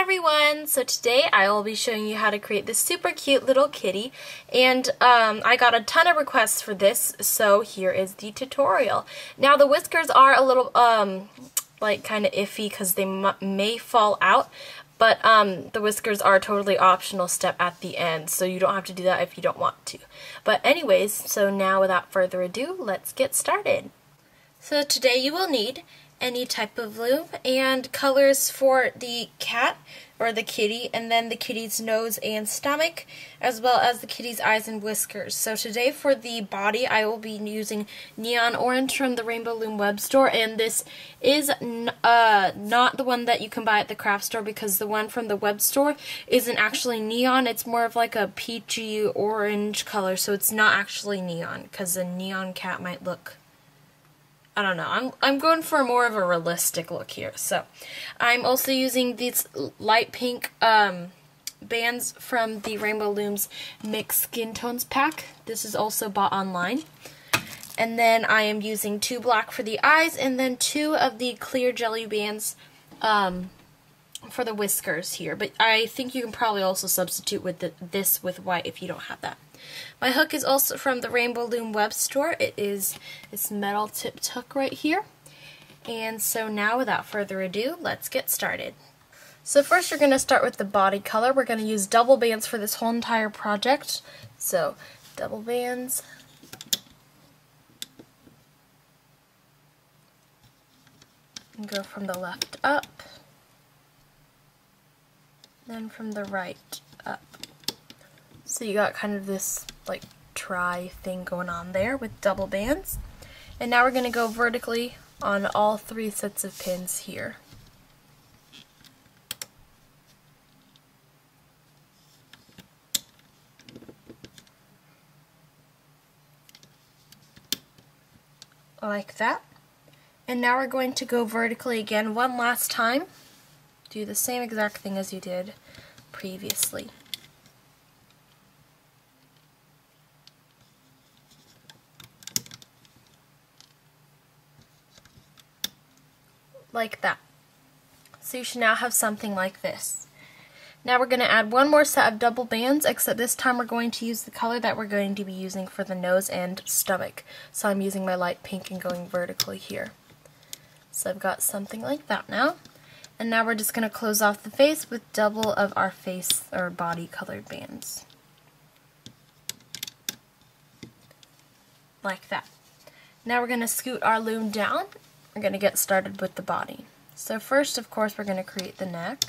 everyone! So today I will be showing you how to create this super cute little kitty, and I got a ton of requests for this, so here is the tutorial. Now the whiskers are a little like kind of iffy because they may fall out, but the whiskers are a totally optional step at the end, so you don't have to do that if you don't want to. But anyways, so now without further ado, let's get started. So today you will need any type of loom and colors for the cat or the kitty, and then the kitty's nose and stomach, as well as the kitty's eyes and whiskers. So today for the body I will be using neon orange from the Rainbow Loom web store, and this is not the one that you can buy at the craft store, because the one from the web store isn't actually neon. It's more of like a peachy orange color, so it's not actually neon, because a neon cat might look, I don't know, I'm going for more of a realistic look here. So I'm also using these light pink bands from the Rainbow Looms Mixed Skin Tones pack. This is also bought online. And then I am using 2 black for the eyes, and then 2 of the clear jelly bands for the whiskers here. But I think you can probably also substitute with this with white if you don't have that. My hook is also from the Rainbow Loom web store. It is this metal tipped hook right here. And so now without further ado, let's get started. So first you're going to start with the body color. We're going to use double bands for this whole entire project. So double bands. And go from the left up. Then from the right up. So you got kind of this like try thing going on there with double bands. And now we're going to go vertically on all 3 sets of pins here. Like that. And now we're going to go vertically again one last time. Do the same exact thing as you did previously. Like that. So you should now have something like this. Now we're going to add one more set of double bands, except this time we're going to use the color that we're going to be using for the nose and stomach. So I'm using my light pink and going vertically here. So I've got something like that now. And now we're just going to close off the face with double of our face or body colored bands. Like that. Now we're going to scoot our loom down. We're going to get started with the body. So first, of course, we're going to create the neck.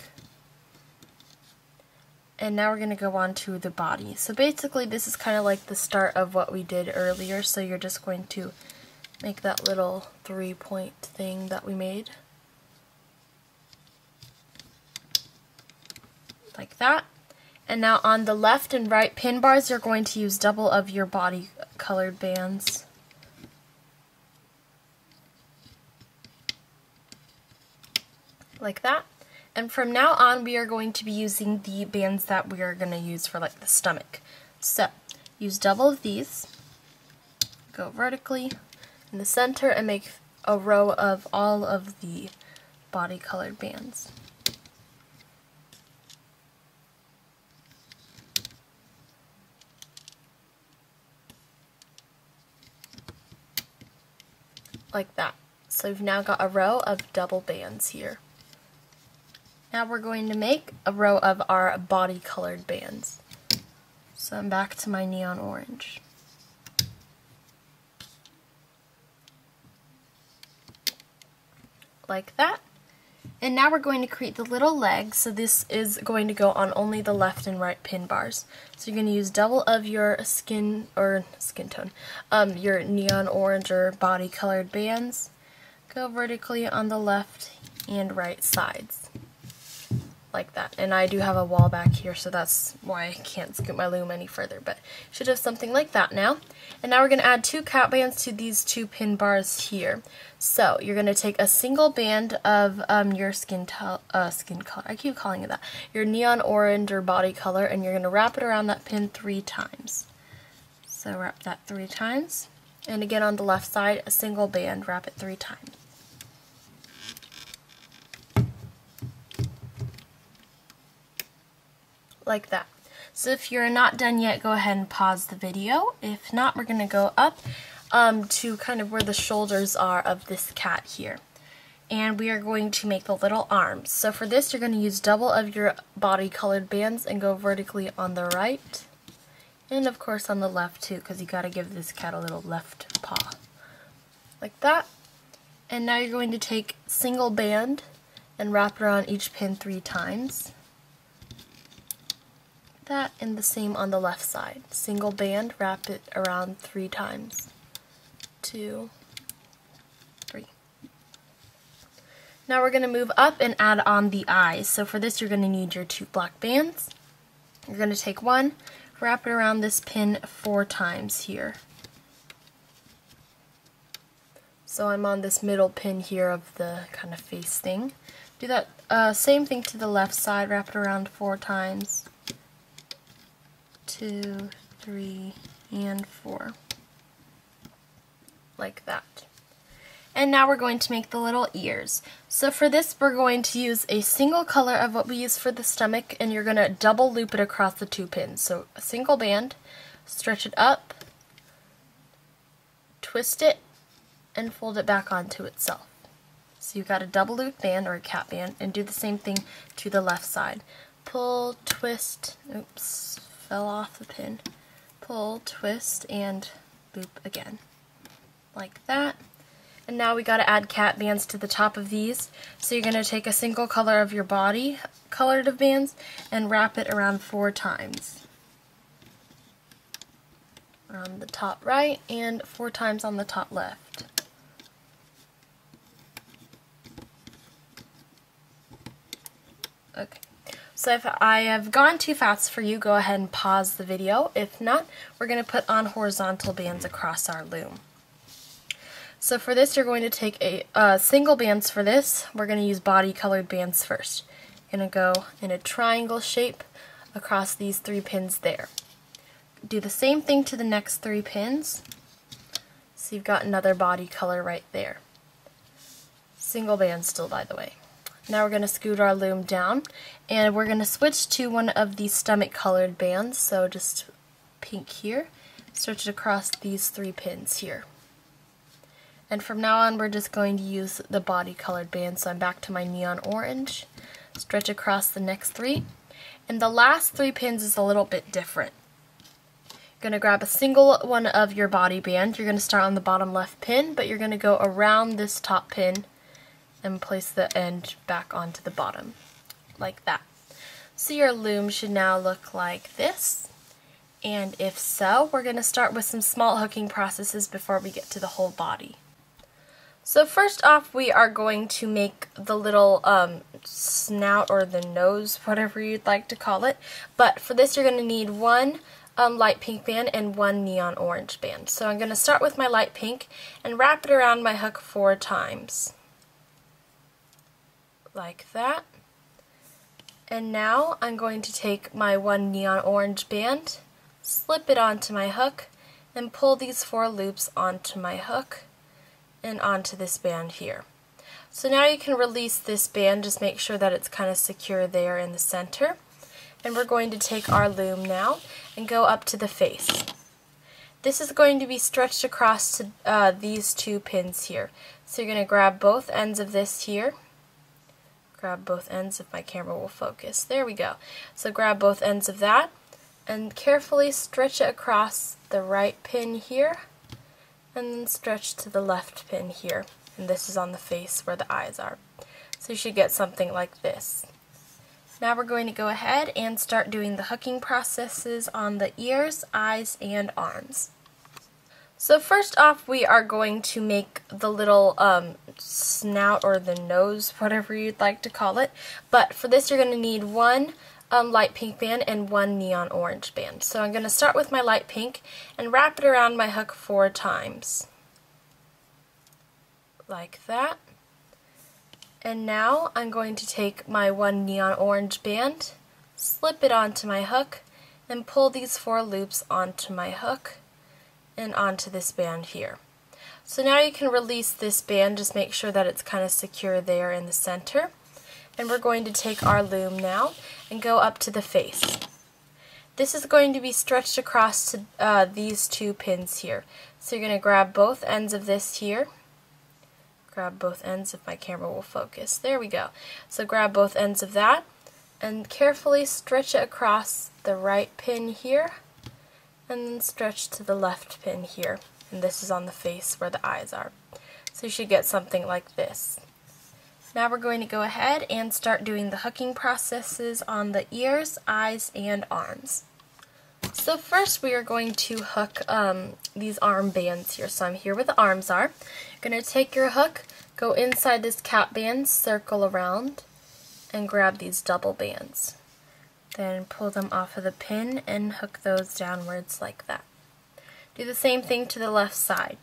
And now we're going to go on to the body. So basically this is kind of like the start of what we did earlier. So you're just going to make that little 3-point thing that we made. Like that. And now on the left and right pin bars, you're going to use double of your body colored bands. Like that. And from now on we are going to be using the bands that we are going to use for like the stomach. So use double of these, go vertically in the center, and make a row of all of the body colored bands. Like that. So we've now got a row of double bands here. Now we're going to make a row of our body colored bands. So I'm back to my neon orange. Like that. And now we're going to create the little legs. So this is going to go on only the left and right pin bars. So you're going to use double of your skin tone, your neon orange or body colored bands. Go vertically on the left and right sides. Like that. And I do have a wall back here, so that's why I can't scoot my loom any further, but should have something like that now. And now we're going to add 2 cat bands to these 2 pin bars here. So you're going to take a single band of your skin color, I keep calling it that, your neon orange or body color, and you're going to wrap it around that pin 3 times. So wrap that 3 times. And again on the left side, a single band, wrap it 3 times. like that. So if you're not done yet, go ahead and pause the video. If not, we're going to go up to kind of where the shoulders are of this cat here. And we are going to make the little arms. So for this, you're going to use double of your body colored bands and go vertically on the right. And of course on the left too, because you got to give this cat a little left paw. Like that. And now you're going to take single band and wrap it around each pin 3 times. That, and the same on the left side. Single band, wrap it around 3 times. 2, 3. Now we're going to move up and add on the eyes. So for this, you're going to need your 2 black bands. You're going to take one, wrap it around this pin 4 times here. So I'm on this middle pin here of the kind of face thing. Do that same thing to the left side, wrap it around 4 times. 2, 3, and 4. Like that. And now we're going to make the little ears. So for this, we're going to use a single color of what we use for the stomach, and you're going to double loop it across the 2 pins. So a single band, stretch it up, twist it, and fold it back onto itself. So you've got a double loop band or a cat band, and do the same thing to the left side. Pull, twist, oops, fell off the pin. Pull, twist, and loop again. Like that. And now we got to add cat bands to the top of these. So you're going to take a single color of your body colored of bands and wrap it around 4 times. On the top right and 4 times on the top left. Okay. So if I have gone too fast for you, go ahead and pause the video. If not, we're going to put on horizontal bands across our loom. So for this, you're going to take a single bands for this. We're going to use body colored bands first. Going to go in a triangle shape across these 3 pins there. Do the same thing to the next 3 pins. So you've got another body color right there. Single band still, by the way. Now we're going to scoot our loom down, and we're going to switch to one of these stomach colored bands. So just pink here. Stretch it across these 3 pins here. And from now on, we're just going to use the body colored band. So I'm back to my neon orange. Stretch across the next 3. And the last 3 pins is a little bit different. You're going to grab a single one of your body band. You're going to start on the bottom left pin, but you're going to go around this top pin and place the end back onto the bottom, like that. So your loom should now look like this. And if so, we're going to start with some small hooking processes before we get to the whole body. So first off, we are going to make the little snout or the nose, whatever you'd like to call it. But for this, you're going to need 1 light pink band and 1 neon orange band. So I'm going to start with my light pink and wrap it around my hook 4 times. Like that. And now I'm going to take my 1 neon orange band, slip it onto my hook, and pull these 4 loops onto my hook and onto this band here. So now you can release this band, just make sure that it's kind of secure there in the center. And we're going to take our loom now and go up to the face. This is going to be stretched across to these 2 pins here. So you're going to grab both ends of this here. Grab both ends if my camera will focus. There we go. So grab both ends of that and carefully stretch it across the right pin here. And then stretch to the left pin here. And this is on the face where the eyes are. So you should get something like this. Now we're going to go ahead and start doing the hooking processes on the ears, eyes, and arms. So first off, we are going to make the little snout or the nose, whatever you'd like to call it. But for this, you're going to need 1 light pink band and 1 neon orange band. So I'm going to start with my light pink and wrap it around my hook 4 times. Like that. And now I'm going to take my 1 neon orange band, slip it onto my hook, and pull these 4 loops onto my hook and onto this band here. So now you can release this band, just make sure that it's kind of secure there in the center. And we're going to take our loom now and go up to the face. this is going to be stretched across to these two pins here. So you're going to grab both ends of this here. Grab both ends if my camera will focus. There we go. So grab both ends of that and carefully stretch it across the right pin here and then stretch to the left pin here. And this is on the face where the eyes are. So you should get something like this. Now we're going to go ahead and start doing the hooking processes on the ears, eyes, and arms. So first we are going to hook these arm bands here. So I'm here where the arms are. You're going to take your hook, go inside this cap band, circle around, and grab these double bands. Then pull them off of the pin and hook those downwards like that. Do the same thing to the left side.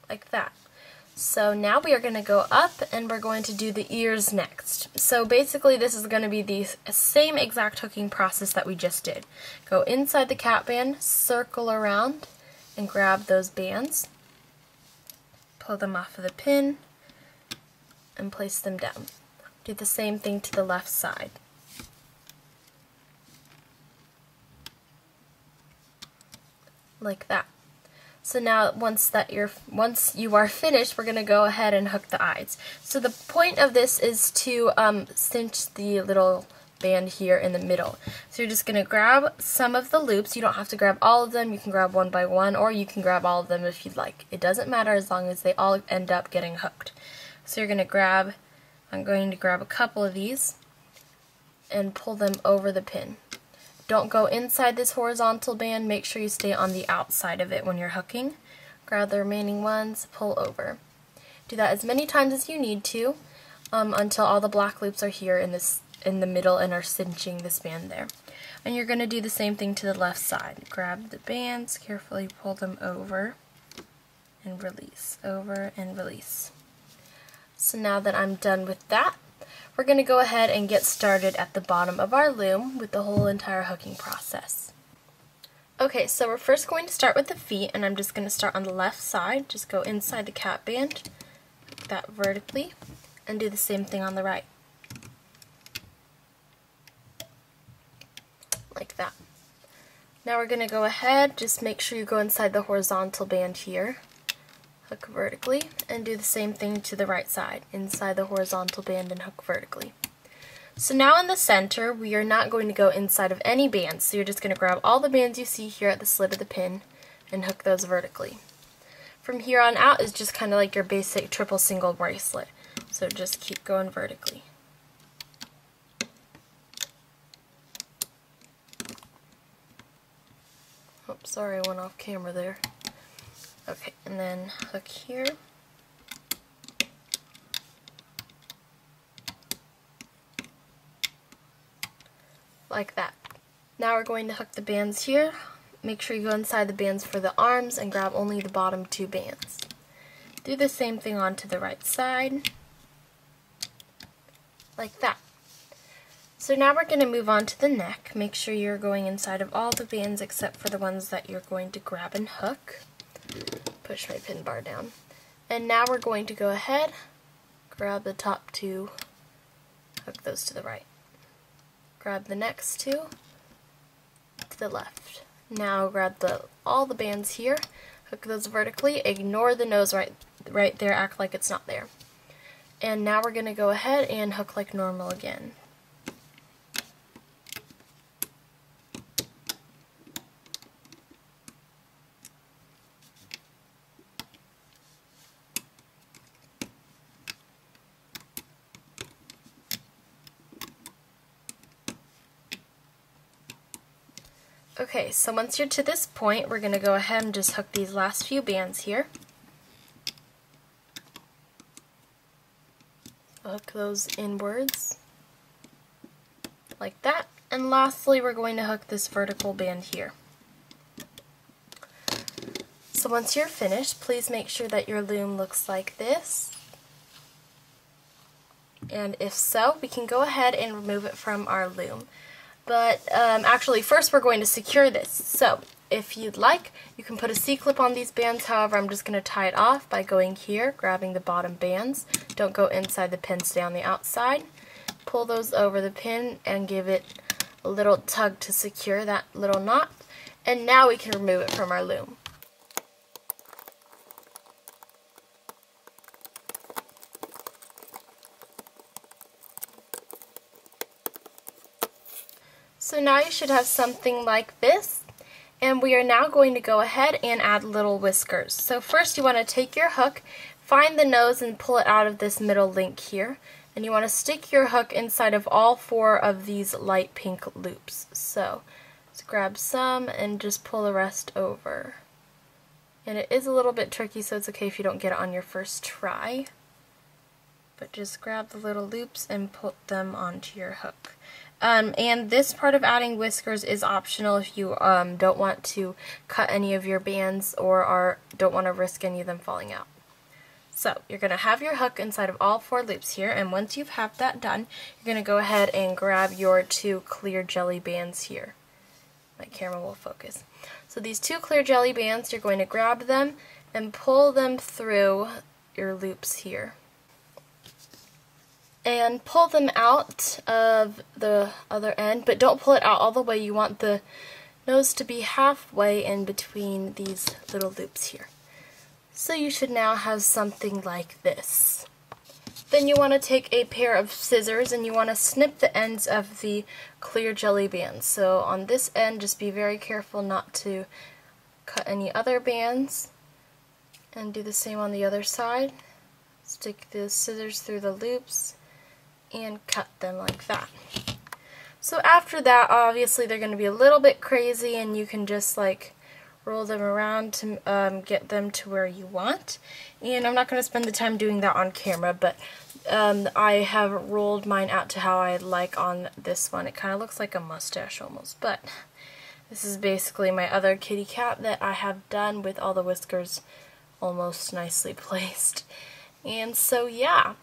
Like that. So now we are going to go up and we're going to do the ears next. So basically this is going to be the same exact hooking process that we just did. Go inside the cap band, circle around, and grab those bands. Pull them off of the pin and place them down. Do the same thing to the left side. Like that. So now once you are finished, we're going to go ahead and hook the eyes. So the point of this is to cinch the little band here in the middle. So you're just going to grab some of the loops. You don't have to grab all of them. You can grab one by one, or you can grab all of them if you'd like. It doesn't matter as long as they all end up getting hooked. So you're going to grab, I'm going to grab a couple of these and pull them over the pin. Don't go inside this horizontal band. Make sure you stay on the outside of it when you're hooking. Grab the remaining ones, pull over. Do that as many times as you need to until all the black loops are here in the middle and are cinching this band there. And you're going to do the same thing to the left side. Grab the bands, carefully pull them over and release, over and release. So now that I'm done with that, we're going to go ahead and get started at the bottom of our loom with the whole entire hooking process. Okay, so we're first going to start with the feet, and I'm just going to start on the left side. Just go inside the cap band, hook that vertically, and do the same thing on the right. Like that. Now we're going to go ahead, just make sure you go inside the horizontal band here. Hook vertically, and do the same thing to the right side, inside the horizontal band and hook vertically. So now in the center, we are not going to go inside of any bands, so you're just going to grab all the bands you see here at the slit of the pin and hook those vertically. From here on out is just kind of like your basic triple single bracelet, so just keep going vertically. Oops, sorry, I went off camera there. Okay, and then hook here. Like that. Now we're going to hook the bands here. Make sure you go inside the bands for the arms and grab only the bottom two bands. Do the same thing onto the right side. Like that. So now we're going to move on to the neck. Make sure you're going inside of all the bands except for the ones that you're going to grab and hook. Push my pin bar down. And now we're going to go ahead, grab the top two, hook those to the right. Grab the next two to the left. Now grab all the bands here, hook those vertically, ignore the nose right there, act like it's not there. And now we're going to go ahead and hook like normal again. Okay, so once you're to this point, we're going to go ahead and just hook these last few bands here. Hook those inwards, like that. And lastly, we're going to hook this vertical band here. So once you're finished, please make sure that your loom looks like this. And if so, we can go ahead and remove it from our loom. But actually, first we're going to secure this. So if you'd like, you can put a C-clip on these bands. However, I'm just going to tie it off by going here, grabbing the bottom bands. Don't go inside the pin, stay on the outside. Pull those over the pin and give it a little tug to secure that little knot. And now we can remove it from our loom. So now you should have something like this, and we are now going to go ahead and add little whiskers. So first you want to take your hook, find the nose and pull it out of this middle link here, and you want to stick your hook inside of all 4 of these light pink loops. So just grab some and just pull the rest over. And it is a little bit tricky, so it's okay if you don't get it on your first try. But just grab the little loops and put them onto your hook. And this part of adding whiskers is optional if you don't want to cut any of your bands or don't want to risk any of them falling out. So you're going to have your hook inside of all 4 loops here, and once you have that done, you're going to go ahead and grab your 2 clear jelly bands here. My camera will focus. So these 2 clear jelly bands, you're going to grab them and pull them through your loops here. And pull them out of the other end, but don't pull it out all the way. You want the nose to be halfway in between these little loops here. So you should now have something like this. Then you want to take a pair of scissors and you want to snip the ends of the clear jelly bands. So on this end, just be very careful not to cut any other bands. And do the same on the other side. Stick the scissors through the loops and cut them like that. So after that, obviously they're going to be a little bit crazy, and you can just like roll them around to get them to where you want. And I'm not going to spend the time doing that on camera, but I have rolled mine out to how I like on this one. It kind of looks like a mustache almost, but this is basically my other kitty cat that I have done with all the whiskers almost nicely placed. And so yeah.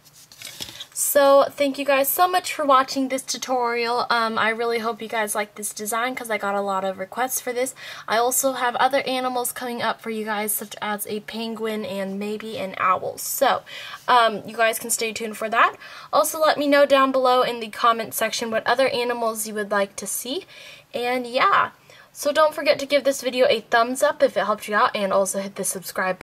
So thank you guys so much for watching this tutorial. I really hope you guys like this design because I got a lot of requests for this. I also have other animals coming up for you guys, such as a penguin and maybe an owl. So you guys can stay tuned for that. Also let me know down below in the comment section what other animals you would like to see. And yeah, so don't forget to give this video a thumbs up if it helped you out, and also hit the subscribe button.